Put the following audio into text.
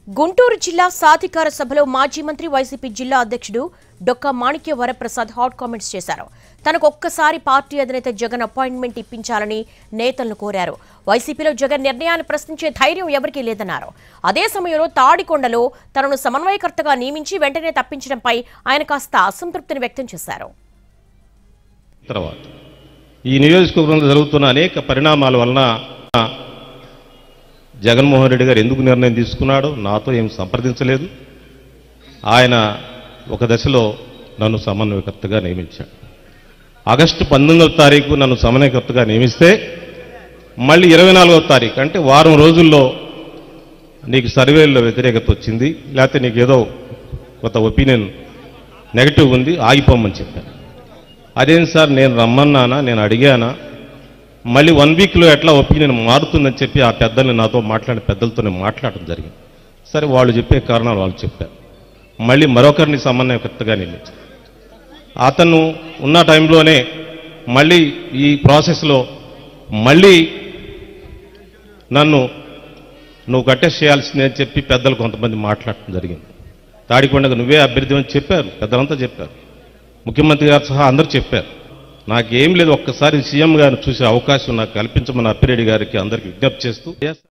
గుంటూరు జిల్లా సాధికార సభలో మాజీ మంత్రి వైసీపీ జిల్లా అధ్యక్షుడు డొక్కా మాణిక్య వరప్రసాద్ హాట్ కామెంట్స్ చేశారు. తనకు ఒక్కసారి పార్టీ అధినేత జగన్ అపాయింట్మెంట్ ఇప్పించాలని నేతలను కోరారు. వైసీపీలో జగన్ నిర్ణయాన్ని ప్రశ్నించే ధైర్యం ఎవరికీ లేదన్నారు. అదే సమయంలో తాడికొండలో తనను సమన్వయకర్తగా నియమించి వెంటనే తప్పించడంపై ఆయన కాస్త అసంతృప్తిని వ్యక్తం చేశారు. ఈ నియోజకవర్గంలో జరుగుతున్న అనేక పరిణామాల వలన జగన్మోహన్ రెడ్డి గారు ఎందుకు నిర్ణయం తీసుకున్నాడో నాతో ఏం సంప్రదించలేదు. ఆయన ఒక దశలో నన్ను సమన్వయకర్తగా నియమించాడు. ఆగస్టు 19వ తారీఖు నన్ను సమన్వయకర్తగా నియమిస్తే మళ్ళీ 24వ తారీఖు అంటే వారం రోజుల్లో నీకు సర్వేల్లో వ్యతిరేకత వచ్చింది, లేకపోతే నీకు ఏదో కొత్త ఒపీనియన్ నెగటివ్ ఉంది, ఆగిపోమని చెప్పాను. అదేం సార్, నేను రమ్మన్నానా, నేను అడిగానా, మళ్ళీ 1 వీక్లో ఎట్లా ఒపీనియన్ మారుతుందని చెప్పి ఆ పెద్దల్ని నాతో మాట్లాడిన పెద్దలతోనే మాట్లాడడం జరిగింది. సరే, వాళ్ళు చెప్పే కారణాలు వాళ్ళు చెప్పారు. మళ్ళీ మరొకరిని సమన్వయకర్తగా నియమించారు. అతను ఉన్న టైంలోనే మళ్ళీ ఈ ప్రాసెస్లో మళ్ళీ నువ్వు కట్టేసి చేయాల్సిందే అని చెప్పి పెద్దలు కొంతమంది మాట్లాడటం జరిగింది. తాడికొండకు నువ్వే అభ్యర్థి అని చెప్పారు, పెద్దలంతా చెప్పారు, ముఖ్యమంత్రి గారు సహా అందరూ చెప్పారు. నాకేం లేదు, ఒక్కసారి సీఎం గారిని చూసే అవకాశం నాకు కల్పించమని అప్పిరెడ్డి గారికి అందరికీ విజ్ఞప్తి చేస్తూ